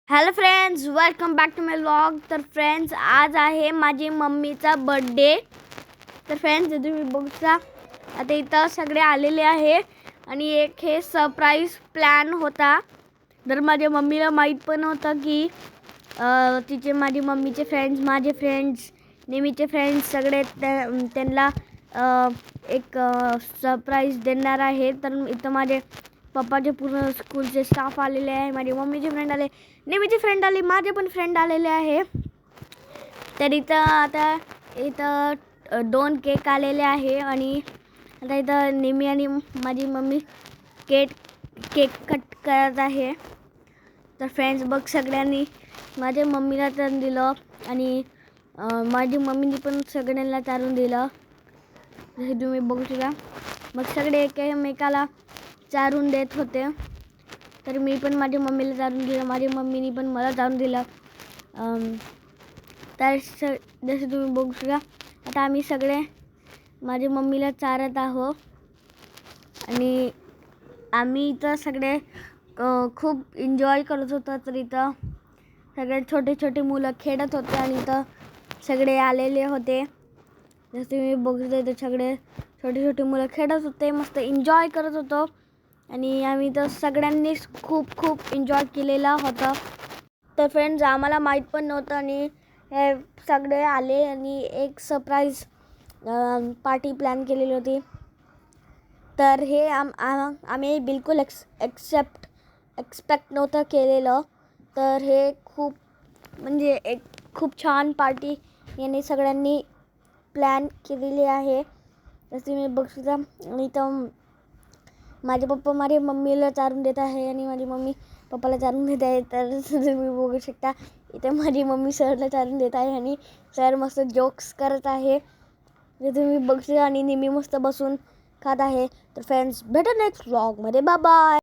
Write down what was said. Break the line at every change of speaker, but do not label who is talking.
Hello friends, welcome back to my vlog. तर friends, आज आहे माझी मम्मीचा बर्थडे. तर फ्रेंड्स, तुम्ही बघता आता इथं सगळे आलेले आहे आणि एक हे सरप्राईज प्लॅन होता. तर माझ्या मम्मीला माहीत पण होतं की तिचे माझी मम्मीचे फ्रेंड्स, माझे फ्रेंड्स, नेहमीचे फ्रेंड्स सगळे त्यांना एक सरप्राईज देणार आहे. तर इथं माझे पप्पाचे पूर्ण स्कूलचे स्टाफ आलेले आहे, माझी मम्मीचे फ्रेंड आले, नेहमीचे फ्रेंड आले, माझे पण फ्रेंड आलेले आहे. तर इथं 2 केक आलेले आहे आणि आता इथं नेहमी आणि माझी मम्मी केक कट करत आहे. तर फ्रेंड्स बघ, सगळ्यांनी माझ्या मम्मीला चारून दिलं आणि माझी मम्मीने पण सगळ्यांना चारून दिलं, जसे तुम्ही बघू शकता. मग सगळे एकमेकाला चारून देत होते. तर मी पण माझ्या मम्मीला चारून दिलं, माझ्या मम्मीने पण मला चारून दिलं. तर जसं तुम्ही बघू शकता, आता आम्ही सगळे माझ्या मम्मीला चारत आहोत आणि आम्ही इथं सगळे खूप एन्जॉय करत होतो. तर इथं सगळे छोटे छोटे मुलं खेळत होते आणि इथं सगळे आलेले होते. जसं तुम्ही बघू शकता, इथं सगळे छोटे छोटे मुलं खेळत होते, मस्त एन्जॉय करत होतो आणि आम्ही तर सगळ्यांनीच खूप खूप एन्जॉय केलेला होता. तर फ्रेंड्स, आम्हाला माहीत पण नव्हतं आणि हे सगळे आले आणि एक सरप्राईज पार्टी प्लॅन केलेली होती. तर हे आम्ही बिलकुल एक्सपेक्ट नव्हतं केलेलं. तर हे खूप म्हणजे एक खूप छान पार्टी यांनी सगळ्यांनी प्लॅन केलेली आहे, जसं तुम्ही बघू शकता. आणि इथं माझे पप्पा माझ्या मम्मीला चारून देत आहे आणि माझी मम्मी पप्पाला चारून देत आहे. तर तुम्ही बघू शकता, इथे माझी मम्मी सरला चारून देत आहे आणि सर मस्त जोक्स करत आहे, जे तुम्ही बघू शकता. आणि नेहमी मस्त बसून खात आहे. तर फ्रेंड्स, भेटू नेक्स्ट व्लॉगमध्ये. Bye bye.